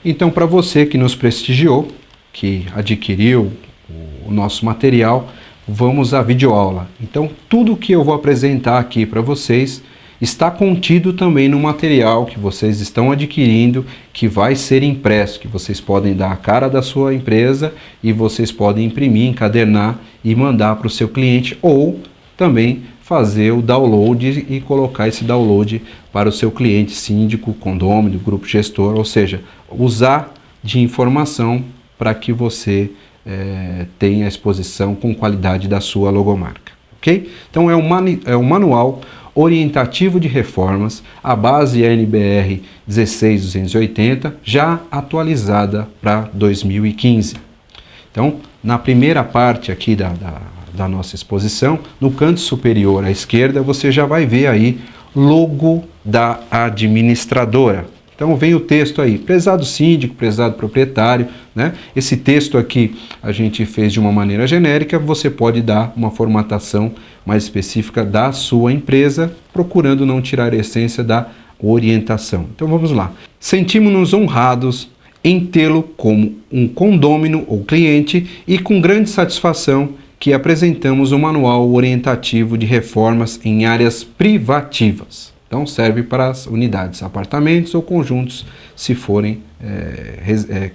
Então, para você que nos prestigiou, que adquiriu o nosso material, vamos à videoaula. Então, tudo que eu vou apresentar aqui para vocês está contido também no material que vocês estão adquirindo, que vai ser impresso, que vocês podem dar a cara da sua empresa e vocês podem imprimir, encadernar e mandar para o seu cliente, ou também fazer o download e colocar esse download para o seu cliente, síndico, condômino, grupo gestor, ou seja, usar de informação para que você tenha a exposição com qualidade da sua logomarca, ok? Então é um manual orientativo de reformas, a base é a NBR 16280, já atualizada para 2015. Então, na primeira parte aqui da nossa exposição, no canto superior à esquerda, você já vai ver aí logo da administradora. Então vem o texto aí, prezado síndico, prezado proprietário, né? Esse texto aqui a gente fez de uma maneira genérica, você pode dar uma formatação mais específica da sua empresa, procurando não tirar a essência da orientação. Então vamos lá. Sentimos-nos honrados em tê-lo como um condômino ou cliente e com grande satisfação que apresentamos um manual orientativo de reformas em áreas privativas. Então serve para as unidades, apartamentos ou conjuntos, se forem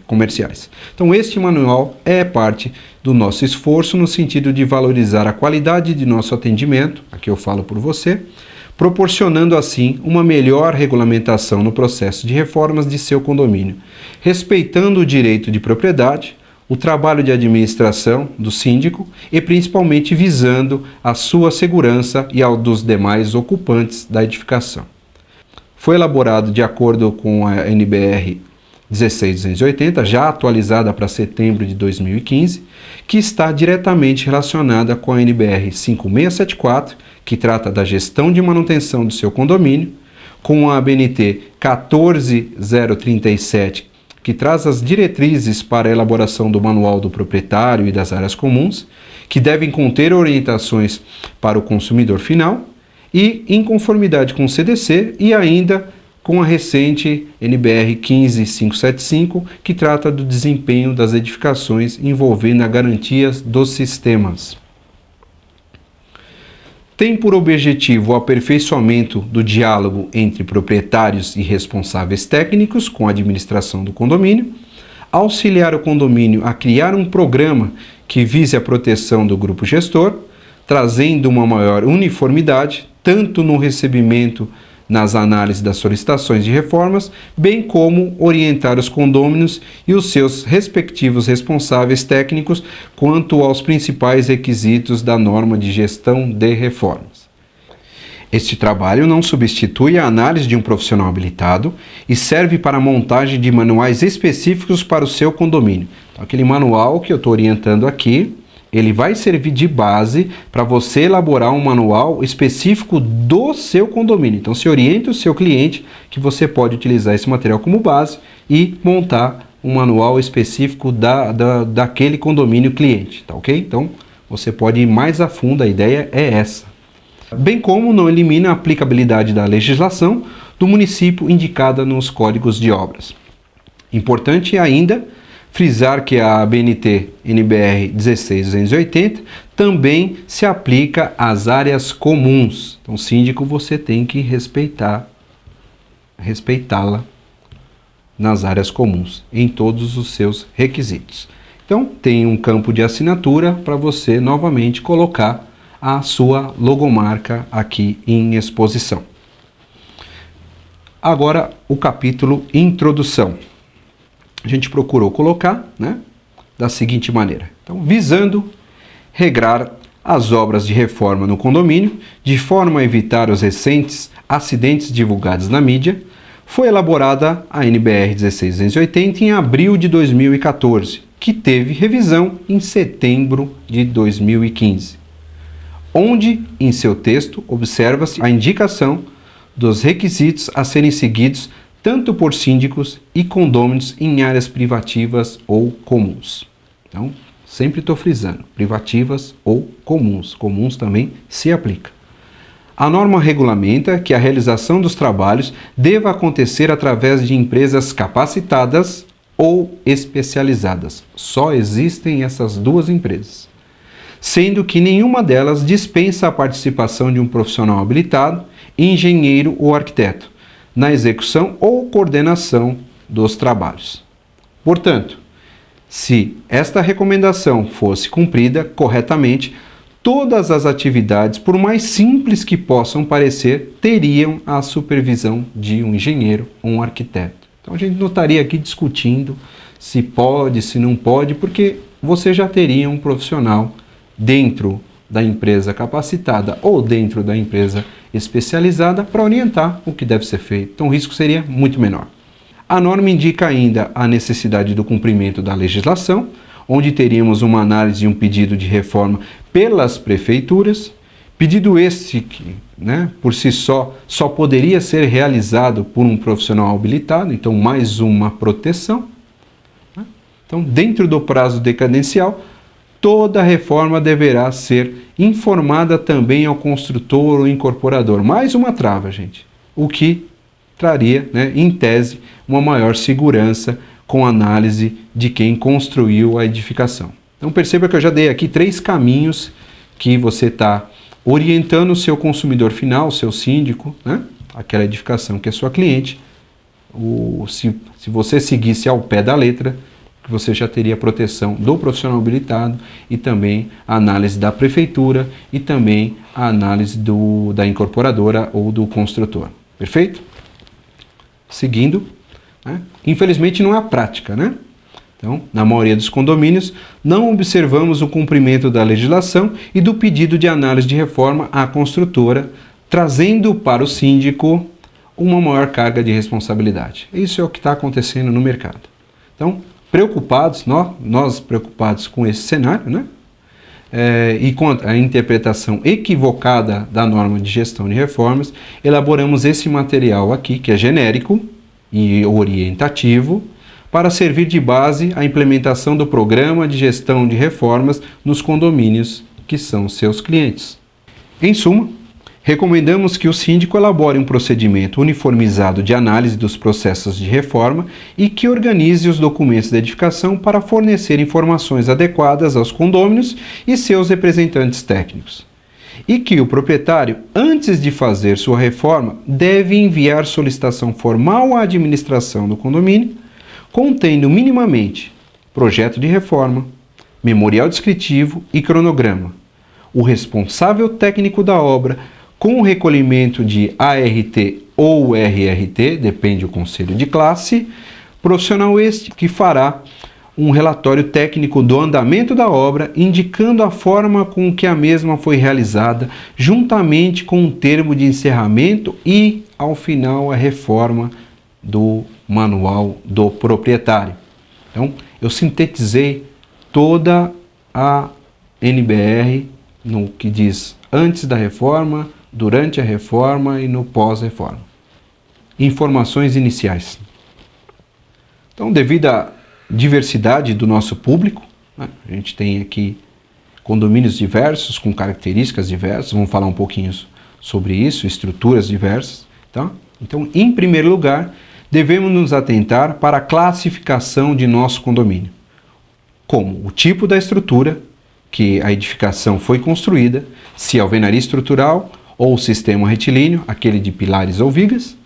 comerciais. Então este manual é parte do nosso esforço no sentido de valorizar a qualidade de nosso atendimento, aqui eu falo por você, proporcionando assim uma melhor regulamentação no processo de reformas de seu condomínio, respeitando o direito de propriedade, o trabalho de administração do síndico e principalmente visando a sua segurança e ao dos demais ocupantes da edificação. Foi elaborado de acordo com a NBR 16280, já atualizada para setembro de 2015, que está diretamente relacionada com a NBR 5674, que trata da gestão de manutenção do seu condomínio, com a ABNT 14037, que traz as diretrizes para a elaboração do manual do proprietário e das áreas comuns, que devem conter orientações para o consumidor final e em conformidade com o CDC e ainda com a recente NBR 15575, que trata do desempenho das edificações envolvendo as garantias dos sistemas. Tem por objetivo o aperfeiçoamento do diálogo entre proprietários e responsáveis técnicos com a administração do condomínio, auxiliar o condomínio a criar um programa que vise a proteção do grupo gestor, trazendo uma maior uniformidade, tanto no recebimento, nas análises das solicitações de reformas, bem como orientar os condôminos e os seus respectivos responsáveis técnicos quanto aos principais requisitos da norma de gestão de reformas. Este trabalho não substitui a análise de um profissional habilitado e serve para a montagem de manuais específicos para o seu condomínio. Então, aquele manual que eu estou orientando aqui, ele vai servir de base para você elaborar um manual específico do seu condomínio. Então, se orienta o seu cliente que você pode utilizar esse material como base e montar um manual específico daquele condomínio cliente, tá ok? Então, você pode ir mais a fundo, a ideia é essa. Bem como não elimina a aplicabilidade da legislação do município indicada nos códigos de obras. Importante ainda frisar que a ABNT NBR 16280 também se aplica às áreas comuns. Então, síndico, você tem que respeitá-la nas áreas comuns, em todos os seus requisitos. Então, tem um campo de assinatura para você novamente colocar a sua logomarca aqui em exposição. Agora, o capítulo Introdução. A gente procurou colocar, né, da seguinte maneira. Então, visando regrar as obras de reforma no condomínio, de forma a evitar os recentes acidentes divulgados na mídia, foi elaborada a NBR 16280 em abril de 2014, que teve revisão em setembro de 2015, onde, em seu texto, observa-se a indicação dos requisitos a serem seguidos tanto por síndicos e condôminos em áreas privativas ou comuns. Então, sempre estou frisando, privativas ou comuns. Comuns também se aplica. A norma regulamenta que a realização dos trabalhos deva acontecer através de empresas capacitadas ou especializadas. Só existem essas duas empresas, sendo que nenhuma delas dispensa a participação de um profissional habilitado, engenheiro ou arquiteto, na execução ou coordenação dos trabalhos. Portanto, se esta recomendação fosse cumprida corretamente, todas as atividades, por mais simples que possam parecer, teriam a supervisão de um engenheiro ou um arquiteto. Então a gente não estaria aqui discutindo se pode, se não pode, porque você já teria um profissional dentro da empresa capacitada ou dentro da empresa especializada para orientar o que deve ser feito. Então o risco seria muito menor. A norma indica ainda a necessidade do cumprimento da legislação, onde teríamos uma análise e um pedido de reforma pelas prefeituras, pedido este que, por si só poderia ser realizado por um profissional habilitado, então mais uma proteção. Então, dentro do prazo decadencial, toda reforma deverá ser informada também ao construtor ou incorporador. Mais uma trava, gente, o que traria, em tese, uma maior segurança com análise de quem construiu a edificação. Então perceba que eu já dei aqui 3 caminhos que você está orientando o seu consumidor final, o seu síndico, aquela edificação que é sua cliente. Se você seguisse ao pé da letra, você já teria a proteção do profissional habilitado e também a análise da prefeitura e também a análise da incorporadora ou do construtor. Perfeito? Seguindo, infelizmente não é a prática, Então, na maioria dos condomínios, não observamos o cumprimento da legislação e do pedido de análise de reforma à construtora, trazendo para o síndico uma maior carga de responsabilidade. Isso é o que está acontecendo no mercado. Então, preocupados, nós preocupados com esse cenário, e com a interpretação equivocada da norma de gestão de reformas, elaboramos esse material aqui, que é genérico e orientativo, para servir de base à implementação do programa de gestão de reformas nos condomínios que são seus clientes. Em suma, recomendamos que o síndico elabore um procedimento uniformizado de análise dos processos de reforma e que organize os documentos da edificação para fornecer informações adequadas aos condôminos e seus representantes técnicos. E que o proprietário, antes de fazer sua reforma, deve enviar solicitação formal à administração do condomínio, contendo minimamente projeto de reforma, memorial descritivo e cronograma, o responsável técnico da obra, com o recolhimento de ART ou RRT, depende do conselho de classe, profissional este que fará um relatório técnico do andamento da obra, indicando a forma com que a mesma foi realizada, juntamente com um termo de encerramento e, ao final, a reforma do manual do proprietário. Então, eu sintetizei toda a NBR no que diz antes da reforma, durante a reforma e no pós-reforma. Informações iniciais. Então, devido à diversidade do nosso público, a gente tem aqui condomínios diversos, com características diversas, vamos falar um pouquinho sobre isso, estruturas diversas. Tá? Então, em primeiro lugar, devemos nos atentar para a classificação de nosso condomínio, como o tipo da estrutura que a edificação foi construída, se é alvenaria estrutural ou sistema retilíneo, aquele de pilares ou vigas,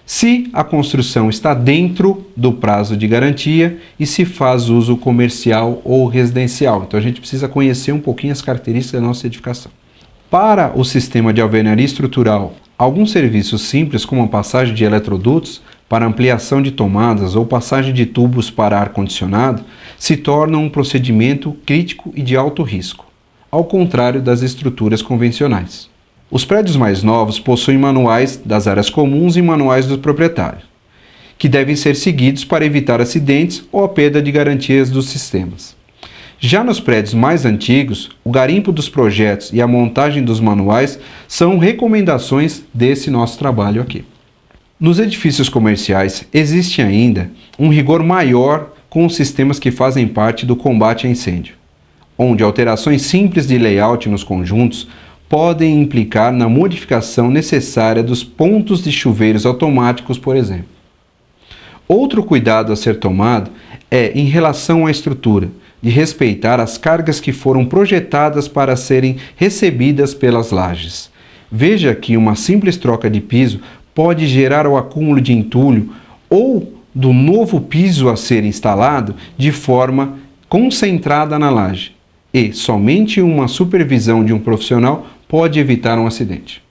se a construção está dentro do prazo de garantia e se faz uso comercial ou residencial. Então a gente precisa conhecer um pouquinho as características da nossa edificação. Para o sistema de alvenaria estrutural, alguns serviços simples, como a passagem de eletrodutos para ampliação de tomadas ou passagem de tubos para ar-condicionado, se tornam um procedimento crítico e de alto risco, ao contrário das estruturas convencionais. Os prédios mais novos possuem manuais das áreas comuns e manuais do proprietário, que devem ser seguidos para evitar acidentes ou a perda de garantias dos sistemas. Já nos prédios mais antigos, o garimpo dos projetos e a montagem dos manuais são recomendações desse nosso trabalho aqui. Nos edifícios comerciais, existe ainda um rigor maior com os sistemas que fazem parte do combate a incêndio, onde alterações simples de layout nos conjuntos podem implicar na modificação necessária dos pontos de chuveiros automáticos, por exemplo. Outro cuidado a ser tomado é em relação à estrutura, de respeitar as cargas que foram projetadas para serem recebidas pelas lajes. Veja que uma simples troca de piso pode gerar o acúmulo de entulho ou do novo piso a ser instalado de forma concentrada na laje, e somente uma supervisão de um profissional pode evitar um acidente.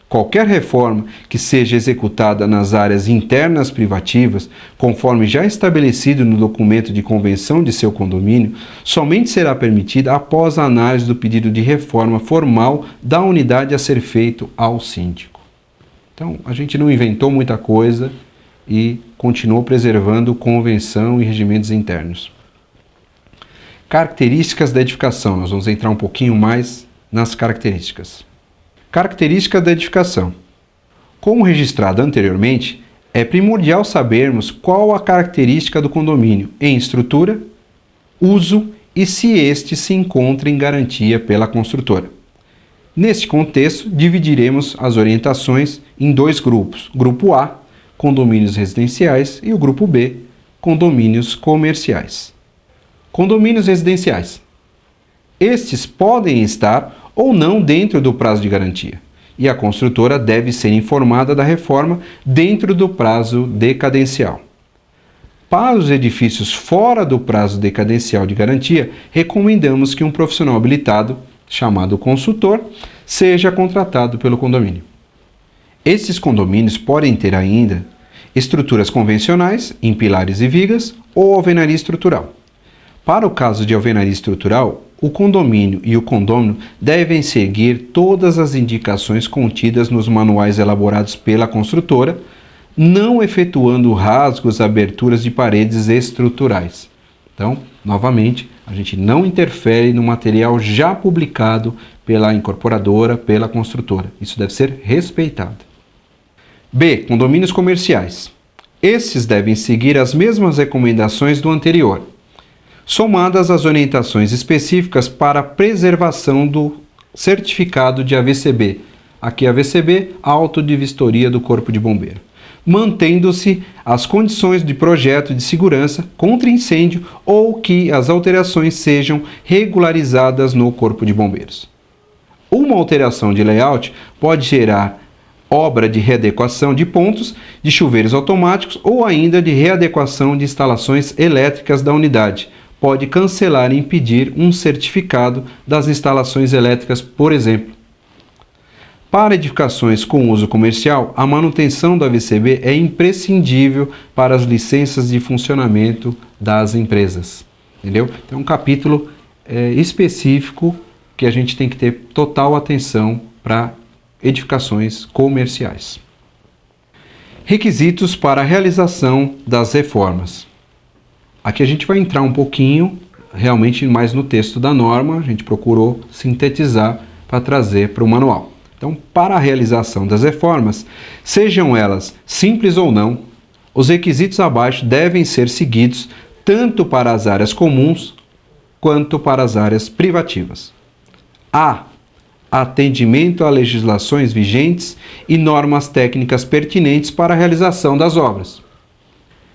Qualquer reforma que seja executada nas áreas internas privativas, conforme já estabelecido no documento de convenção de seu condomínio, somente será permitida após a análise do pedido de reforma formal da unidade a ser feito ao síndico. Então, a gente não inventou muita coisa e continuou preservando convenção e regimentos internos. Características da edificação. Nós vamos entrar um pouquinho mais nas características. Características da edificação. Como registrado anteriormente, é primordial sabermos qual a característica do condomínio em estrutura, uso e se este se encontra em garantia pela construtora. Neste contexto, dividiremos as orientações em dois grupos. Grupo A, condomínios residenciais, e o grupo B, condomínios comerciais. Condomínios residenciais. Estes podem estar ou não dentro do prazo de garantia, e a construtora deve ser informada da reforma dentro do prazo decadencial. Para os edifícios fora do prazo decadencial de garantia, recomendamos que um profissional habilitado, chamado consultor, seja contratado pelo condomínio. Esses condomínios podem ter ainda estruturas convencionais, em pilares e vigas, ou alvenaria estrutural. Para o caso de alvenaria estrutural, o condomínio e o condômino devem seguir todas as indicações contidas nos manuais elaborados pela construtora, não efetuando rasgos, aberturas de paredes estruturais. Então, novamente, a gente não interfere no material já publicado pela incorporadora, pela construtora. Isso deve ser respeitado. B. Condomínios comerciais. Esses devem seguir as mesmas recomendações do anterior, somadas às orientações específicas para a preservação do certificado de AVCB. Aqui AVCB, Auto de Vistoria do Corpo de Bombeiro. Mantendo-se as condições de projeto de segurança contra incêndio ou que as alterações sejam regularizadas no Corpo de Bombeiros. Uma alteração de layout pode gerar obra de readequação de pontos de chuveiros automáticos ou ainda de readequação de instalações elétricas da unidade. Pode cancelar e impedir um certificado das instalações elétricas, por exemplo. Para edificações com uso comercial, a manutenção do AVCB é imprescindível para as licenças de funcionamento das empresas. Entendeu? Então, é um capítulo específico que a gente tem que ter total atenção para edificações comerciais. Requisitos para a realização das reformas. Aqui a gente vai entrar um pouquinho, realmente mais no texto da norma, a gente procurou sintetizar para trazer para o manual. Então, para a realização das reformas, sejam elas simples ou não, os requisitos abaixo devem ser seguidos tanto para as áreas comuns quanto para as áreas privativas. A. Atendimento a legislações vigentes e normas técnicas pertinentes para a realização das obras.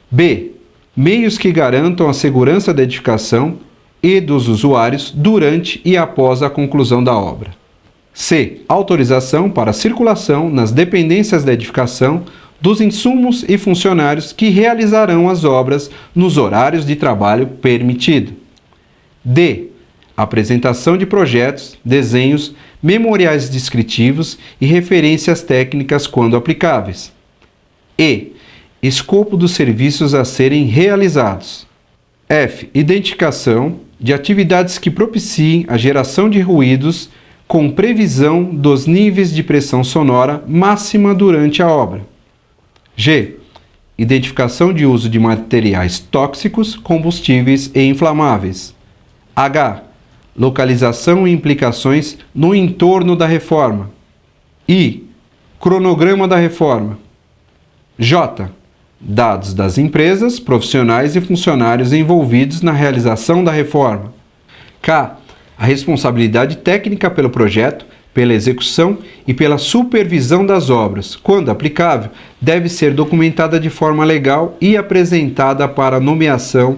B. Meios que garantam a segurança da edificação e dos usuários durante e após a conclusão da obra. C. Autorização para circulação nas dependências da edificação dos insumos e funcionários que realizarão as obras nos horários de trabalho permitido. D. Apresentação de projetos, desenhos, memoriais descritivos e referências técnicas quando aplicáveis. E. Escopo dos serviços a serem realizados. F. Identificação de atividades que propiciem a geração de ruídos com previsão dos níveis de pressão sonora máxima durante a obra. G. Identificação de uso de materiais tóxicos, combustíveis e inflamáveis. H. Localização e implicações no entorno da reforma. I. Cronograma da reforma. J. Dados das empresas, profissionais e funcionários envolvidos na realização da reforma. K. A responsabilidade técnica pelo projeto, pela execução e pela supervisão das obras. Quando aplicável, deve ser documentada de forma legal e apresentada para nomeação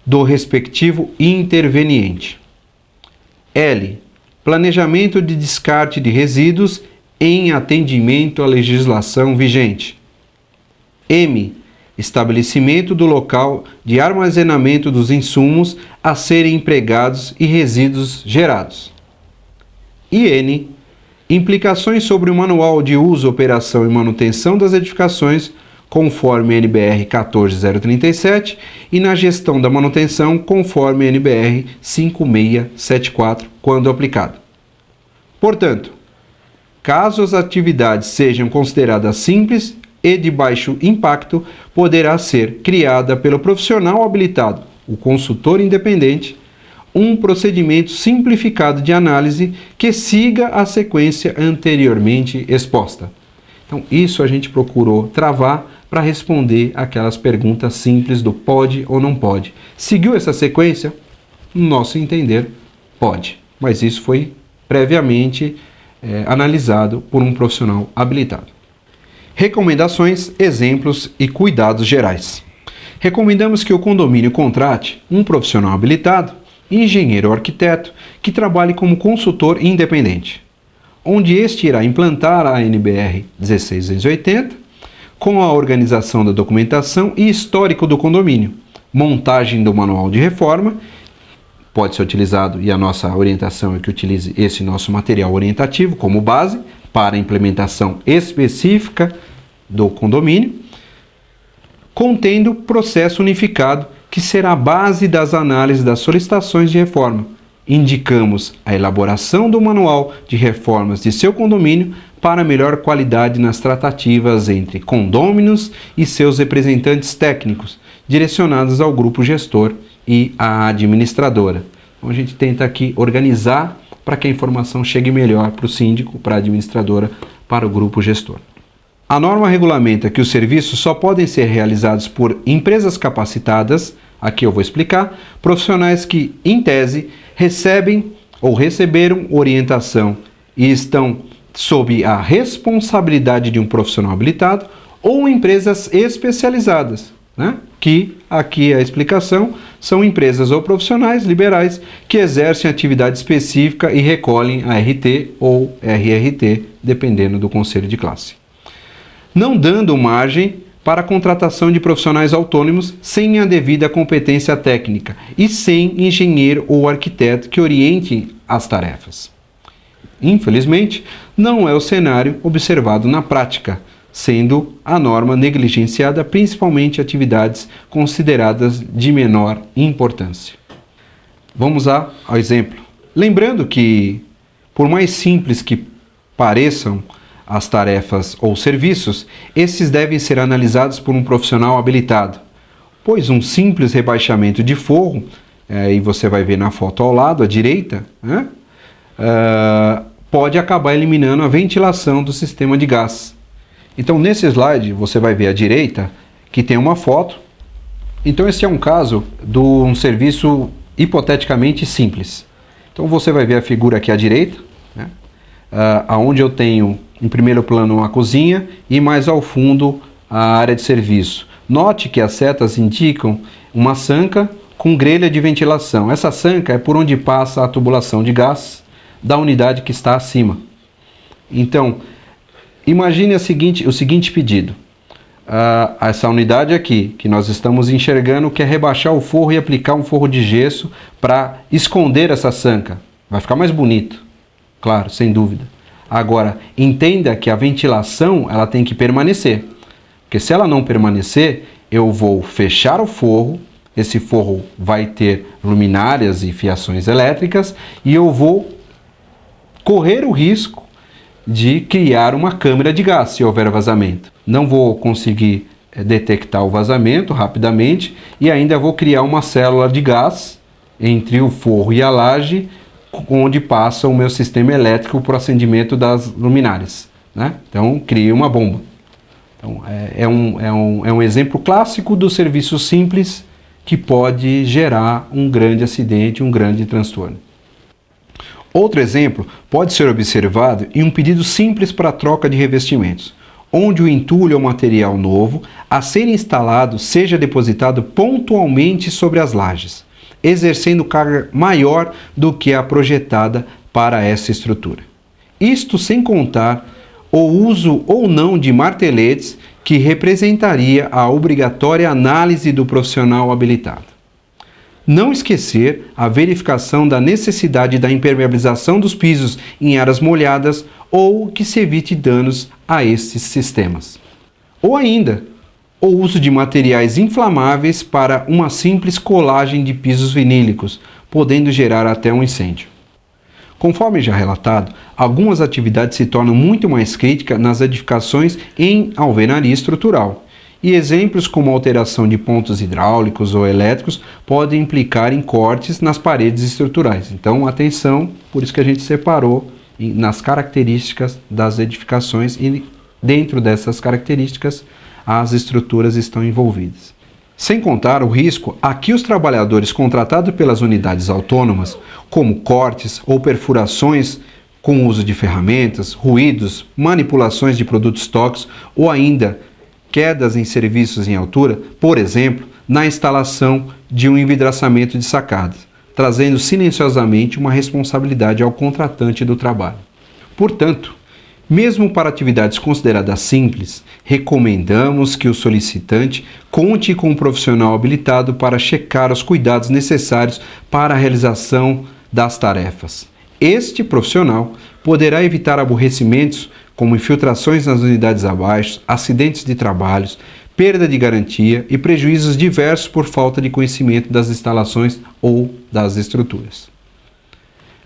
do respectivo interveniente. L. Planejamento de descarte de resíduos em atendimento à legislação vigente. M. Estabelecimento do local de armazenamento dos insumos a serem empregados e resíduos gerados. E N. Implicações sobre o Manual de Uso, Operação e Manutenção das Edificações, conforme NBR 14037, e na gestão da manutenção, conforme NBR 5674, quando aplicado. Portanto, caso as atividades sejam consideradas simples e de baixo impacto, poderá ser criada pelo profissional habilitado, o consultor independente, um procedimento simplificado de análise que siga a sequência anteriormente exposta. Então, isso a gente procurou travar para responder aquelas perguntas simples do pode ou não pode. Seguiu essa sequência? No nosso entender, pode. Mas isso foi previamente analisado por um profissional habilitado. Recomendações, exemplos e cuidados gerais. Recomendamos que o condomínio contrate um profissional habilitado, engenheiro ou arquiteto, que trabalhe como consultor independente, onde este irá implantar a NBR 16280 com a organização da documentação e histórico do condomínio, montagem do manual de reforma, pode ser utilizado, e a nossa orientação é que utilize esse nosso material orientativo como base para a implementação específica do condomínio, contendo processo unificado que será a base das análises das solicitações de reforma. Indicamos a elaboração do manual de reformas de seu condomínio para melhor qualidade nas tratativas entre condôminos e seus representantes técnicos, direcionados ao grupo gestor e à administradora. Então a gente tenta aqui organizar para que a informação chegue melhor para o síndico, para a administradora, para o grupo gestor. A norma regulamenta que os serviços só podem ser realizados por empresas capacitadas, aqui eu vou explicar, profissionais que, em tese, recebem ou receberam orientação e estão sob a responsabilidade de um profissional habilitado, ou empresas especializadas, né? Que, aqui a explicação, são empresas ou profissionais liberais que exercem atividade específica e recolhem a RT ou RRT, dependendo do conselho de classe. Não dando margem para a contratação de profissionais autônomos sem a devida competência técnica e sem engenheiro ou arquiteto que oriente as tarefas. Infelizmente, não é o cenário observado na prática, sendo a norma negligenciada principalmente atividades consideradas de menor importância. Vamos ao exemplo. Lembrando que, por mais simples que pareçam as tarefas ou serviços, esses devem ser analisados por um profissional habilitado, pois um simples rebaixamento de forro, e você vai ver na foto ao lado, à direita, né, pode acabar eliminando a ventilação do sistema de gás. Então, nesse slide, você vai ver à direita que tem uma foto. Então, esse é um caso de um serviço hipoteticamente simples. Então, você vai ver a figura aqui à direita, né, onde eu tenho em primeiro plano uma cozinha e mais ao fundo a área de serviço. Note que as setas indicam uma sanca com grelha de ventilação. Essa sanca é por onde passa a tubulação de gás da unidade que está acima. Então, imagine o seguinte pedido. Essa unidade aqui, que nós estamos enxergando, quer rebaixar o forro e aplicar um forro de gesso para esconder essa sanca. Vai ficar mais bonito, claro, sem dúvida. Agora, entenda que a ventilação ela tem que permanecer. Porque se ela não permanecer, eu vou fechar o forro, esse forro vai ter luminárias e fiações elétricas e eu vou correr o risco de criar uma câmara de gás se houver vazamento. Não vou conseguir detectar o vazamento rapidamente e ainda vou criar uma célula de gás entre o forro e a laje, onde passa o meu sistema elétrico para o acendimento das luminárias, né? Então, cria uma bomba. Então, é um exemplo clássico do serviço simples que pode gerar um grande acidente, um grande transtorno. Outro exemplo pode ser observado em um pedido simples para troca de revestimentos, onde o entulho ou material novo a ser instalado seja depositado pontualmente sobre as lajes, exercendo carga maior do que a projetada para essa estrutura. Isto sem contar o uso ou não de marteletes, que representaria a obrigatória análise do profissional habilitado. Não esquecer a verificação da necessidade da impermeabilização dos pisos em áreas molhadas ou que se evite danos a esses sistemas. Ou ainda, o uso de materiais inflamáveis para uma simples colagem de pisos vinílicos, podendo gerar até um incêndio. Conforme já relatado, algumas atividades se tornam muito mais críticas nas edificações em alvenaria estrutural, e exemplos como alteração de pontos hidráulicos ou elétricos podem implicar em cortes nas paredes estruturais. Então, atenção, por isso que a gente separou nas características das edificações e dentro dessas características as estruturas estão envolvidas. Sem contar o risco a que os trabalhadores contratados pelas unidades autônomas, como cortes ou perfurações com uso de ferramentas, ruídos, manipulações de produtos tóxicos ou ainda quedas em serviços em altura, por exemplo, na instalação de um envidraçamento de sacadas, trazendo silenciosamente uma responsabilidade ao contratante do trabalho. Portanto, mesmo para atividades consideradas simples, recomendamos que o solicitante conte com um profissional habilitado para checar os cuidados necessários para a realização das tarefas. Este profissional poderá evitar aborrecimentos como infiltrações nas unidades abaixo, acidentes de trabalho, perda de garantia e prejuízos diversos por falta de conhecimento das instalações ou das estruturas.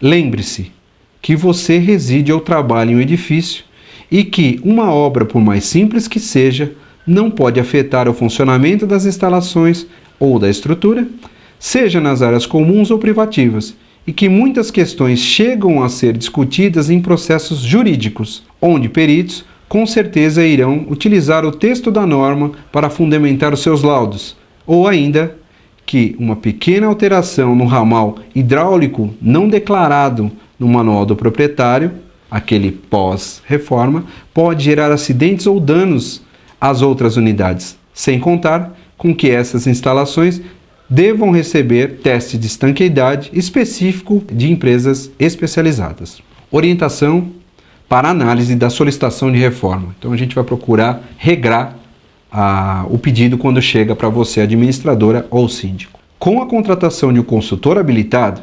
Lembre-se que você reside ou trabalha em um edifício e que uma obra, por mais simples que seja, não pode afetar o funcionamento das instalações ou da estrutura, seja nas áreas comuns ou privativas, e que muitas questões chegam a ser discutidas em processos jurídicos, onde peritos com certeza irão utilizar o texto da norma para fundamentar os seus laudos, ou ainda que uma pequena alteração no ramal hidráulico não declarado no manual do proprietário, aquele pós-reforma, pode gerar acidentes ou danos às outras unidades, sem contar com que essas instalações devam receber teste de estanqueidade específico de empresas especializadas. Orientação para análise da solicitação de reforma. Então a gente vai procurar regrar o pedido quando chega para você, administradora ou síndico. Com a contratação de um consultor habilitado,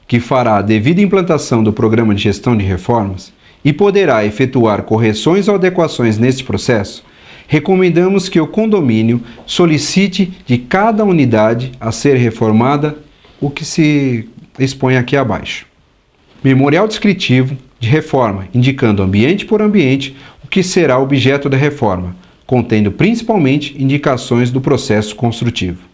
que fará a devida implantação do programa de gestão de reformas e poderá efetuar correções ou adequações neste processo, recomendamos que o condomínio solicite de cada unidade a ser reformada o que se expõe aqui abaixo. Memorial descritivo de reforma, indicando ambiente por ambiente o que será objeto da reforma, contendo principalmente indicações do processo construtivo.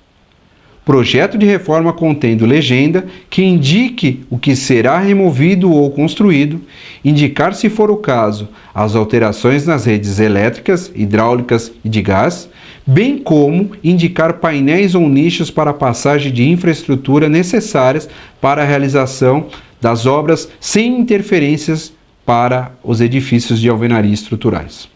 Projeto de reforma contendo legenda que indique o que será removido ou construído, indicar, se for o caso, as alterações nas redes elétricas, hidráulicas e de gás, bem como indicar painéis ou nichos para a passagem de infraestrutura necessárias para a realização das obras sem interferências para os edifícios de alvenaria estruturais.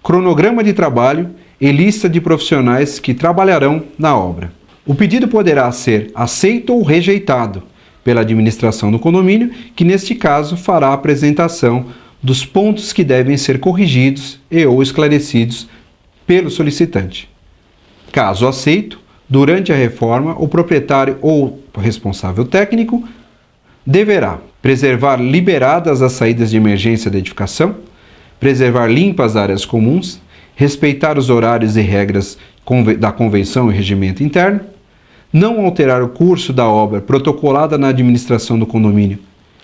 Cronograma de trabalho e lista de profissionais que trabalharão na obra. O pedido poderá ser aceito ou rejeitado pela administração do condomínio, que neste caso fará a apresentação dos pontos que devem ser corrigidos e ou esclarecidos pelo solicitante. Caso aceito, durante a reforma, o proprietário ou responsável técnico deverá preservar liberadas as saídas de emergência da edificação, preservar limpas as áreas comuns, respeitar os horários e regras da convenção e regimento interno, não alterar o curso da obra protocolada na administração do condomínio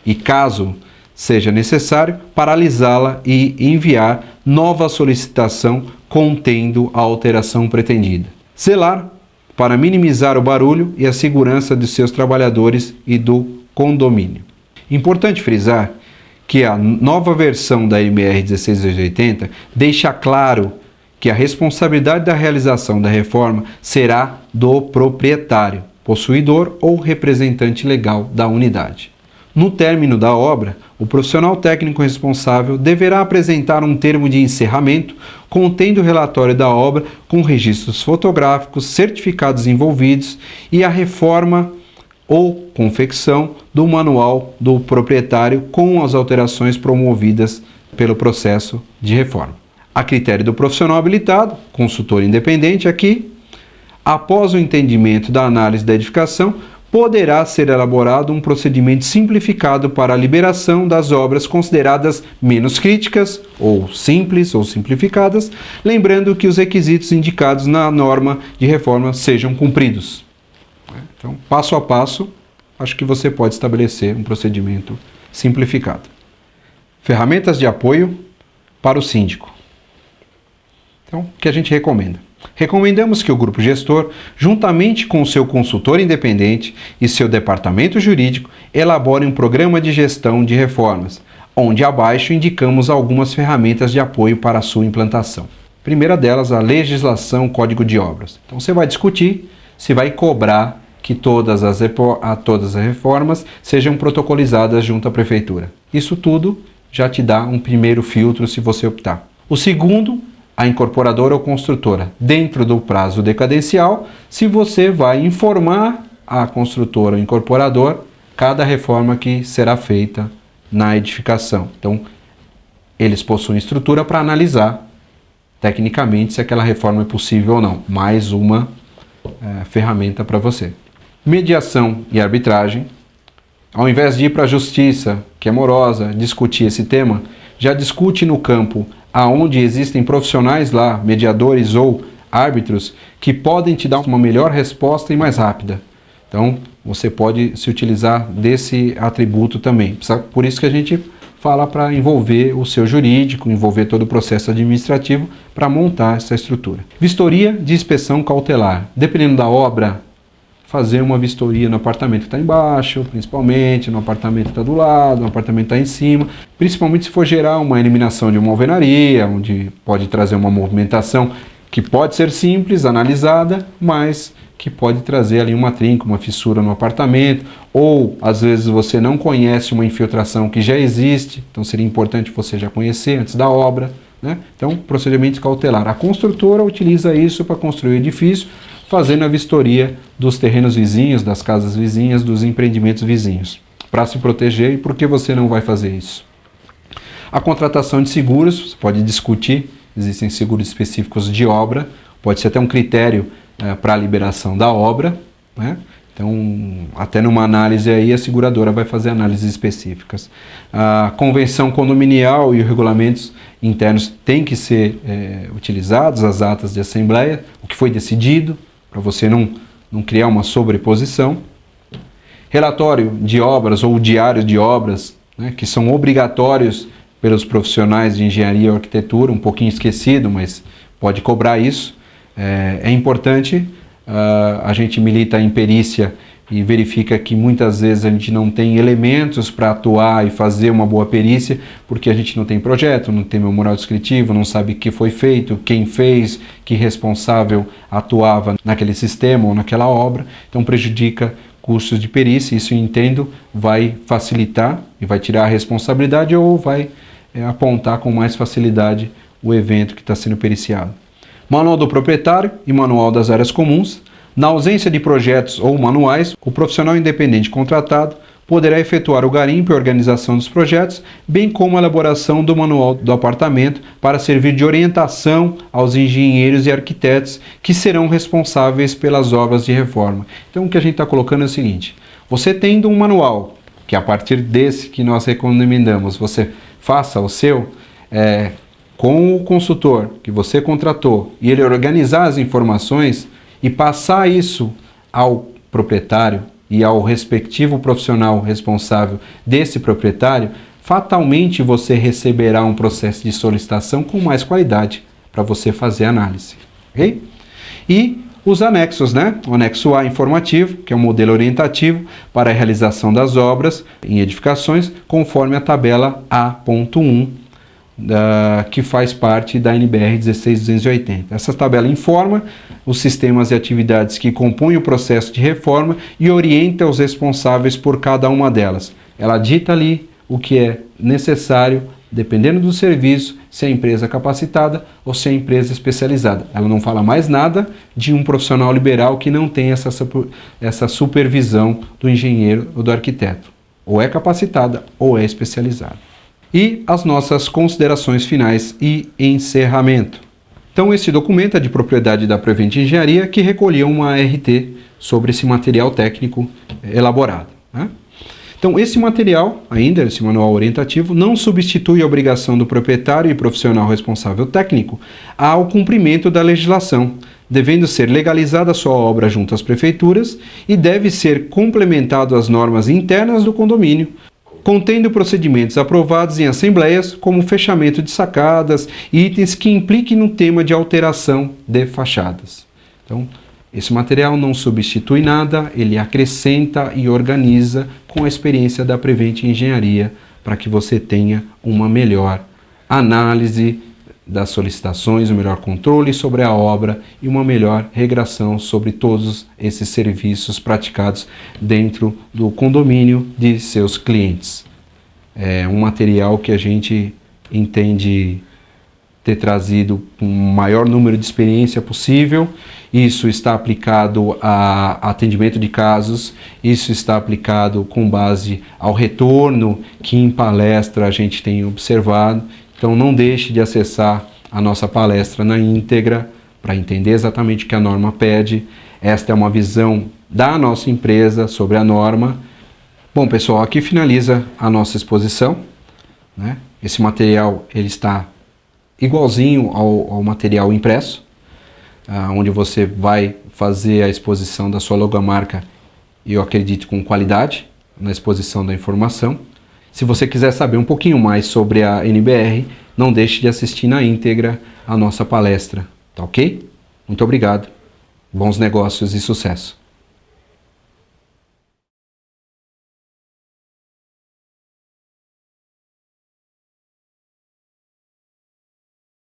e, caso seja necessário, paralisá-la e enviar nova solicitação contendo a alteração pretendida. Zelar para minimizar o barulho e a segurança de seus trabalhadores e do condomínio. Importante frisar que a nova versão da MR 16280 deixa claro que a responsabilidade da realização da reforma será do proprietário, possuidor ou representante legal da unidade. No término da obra, o profissional técnico responsável deverá apresentar um termo de encerramento contendo o relatório da obra com registros fotográficos, certificados envolvidos e a reforma ou confecção do manual do proprietário com as alterações promovidas pelo processo de reforma. A critério do profissional habilitado, consultor independente aqui, após o entendimento da análise da edificação, poderá ser elaborado um procedimento simplificado para a liberação das obras consideradas menos críticas, ou simples ou simplificadas, lembrando que os requisitos indicados na norma de reforma sejam cumpridos. Então, passo a passo, acho que você pode estabelecer um procedimento simplificado. Ferramentas de apoio para o síndico. Então, o que a gente recomenda? Recomendamos que o grupo gestor, juntamente com o seu consultor independente e seu departamento jurídico, elabore um programa de gestão de reformas, onde abaixo indicamos algumas ferramentas de apoio para a sua implantação. Primeira delas, a legislação Código de Obras. Então você vai discutir se vai cobrar que todas as reformas sejam protocolizadas junto à prefeitura. Isso tudo já te dá um primeiro filtro se você optar. O segundo, a incorporadora ou construtora, dentro do prazo decadencial, se você vai informar a construtora ou incorporador cada reforma que será feita na edificação. Então, eles possuem estrutura para analisar tecnicamente se aquela reforma é possível ou não. Mais uma ferramenta para você. Mediação e arbitragem. Ao invés de ir para a justiça, que é morosa, discutir esse tema, já discute no campo aonde existem profissionais lá, mediadores ou árbitros, que podem te dar uma melhor resposta e mais rápida. Então, você pode se utilizar desse atributo também. Por isso que a gente fala para envolver o seu jurídico, envolver todo o processo administrativo para montar essa estrutura. Vistoria de inspeção cautelar. Dependendo da obra, fazer uma vistoria no apartamento que está embaixo, principalmente, no apartamento que está do lado, no apartamento que está em cima, principalmente se for gerar uma eliminação de uma alvenaria, onde pode trazer uma movimentação que pode ser simples, analisada, mas que pode trazer ali uma trinca, uma fissura no apartamento, ou às vezes você não conhece uma infiltração que já existe, então seria importante você já conhecer antes da obra, né? Então, procedimento cautelar. A construtora utiliza isso para construir o edifício, fazendo a vistoria dos terrenos vizinhos, das casas vizinhas, dos empreendimentos vizinhos, para se proteger. E por que você não vai fazer isso? A contratação de seguros, você pode discutir, existem seguros específicos de obra, pode ser até um critério para a liberação da obra, né? Então, até numa análise aí, a seguradora vai fazer análises específicas. A convenção condominial e os regulamentos internos têm que ser utilizados, as atas de assembleia, o que foi decidido, para você não criar uma sobreposição. Relatório de obras ou diário de obras, né, que são obrigatórios pelos profissionais de engenharia ou arquitetura, um pouquinho esquecido, mas pode cobrar isso. É importante, a gente milita em perícia e verifica que muitas vezes a gente não tem elementos para atuar e fazer uma boa perícia, porque a gente não tem projeto, não tem memorial descritivo, não sabe o que foi feito, quem fez, que responsável atuava naquele sistema ou naquela obra, então prejudica custos de perícia. Isso, eu entendo, vai facilitar e vai tirar a responsabilidade ou vai apontar com mais facilidade o evento que está sendo periciado. Manual do proprietário e manual das áreas comuns. Na ausência de projetos ou manuais, o profissional independente contratado poderá efetuar o garimpo e organização dos projetos, bem como a elaboração do manual do apartamento para servir de orientação aos engenheiros e arquitetos que serão responsáveis pelas obras de reforma. Então, o que a gente está colocando é o seguinte: você tendo um manual, que a partir desse que nós recomendamos, você faça o seu, com o consultor que você contratou e ele organizar as informações e passar isso ao proprietário e ao respectivo profissional responsável desse proprietário, fatalmente você receberá um processo de solicitação com mais qualidade para você fazer a análise. Ok? E os anexos, né? O anexo A informativo, que é um modelo orientativo para a realização das obras em edificações, conforme a tabela A.1, que faz parte da NBR 16280. Essa tabela informa os sistemas e atividades que compõem o processo de reforma e orienta os responsáveis por cada uma delas. ela dita ali o que é necessário, dependendo do serviço, se é empresa capacitada ou se é empresa especializada. Ela não fala mais nada de um profissional liberal que não tem essa supervisão do engenheiro ou do arquiteto. Ou é capacitada ou é especializada. E as nossas considerações finais e encerramento. Então, esse documento é de propriedade da Prevent Engenharia, que recolheu uma ART sobre esse material técnico elaborado, né? Então, esse material, ainda, esse manual orientativo, não substitui a obrigação do proprietário e profissional responsável técnico ao cumprimento da legislação, devendo ser legalizada a sua obra junto às prefeituras e deve ser complementado às normas internas do condomínio, contendo procedimentos aprovados em assembleias, como fechamento de sacadas e itens que impliquem no tema de alteração de fachadas. Então, esse material não substitui nada, ele acrescenta e organiza com a experiência da Prevent Engenharia para que você tenha uma melhor análise das solicitações, um melhor controle sobre a obra e uma melhor regração sobre todos esses serviços praticados dentro do condomínio de seus clientes. É um material que a gente entende ter trazido um maior número de experiência possível. Isso está aplicado a atendimento de casos, isso está aplicado com base ao retorno que em palestra a gente tem observado. Então não deixe de acessar a nossa palestra na íntegra para entender exatamente o que a norma pede. Esta é uma visão da nossa empresa sobre a norma. Bom, pessoal, aqui finaliza a nossa exposição, né? Esse material ele está igualzinho ao material impresso, onde você vai fazer a exposição da sua logomarca, eu acredito com qualidade, na exposição da informação. Se você quiser saber um pouquinho mais sobre a NBR, não deixe de assistir na íntegra a nossa palestra, tá ok? Muito obrigado, bons negócios e sucesso!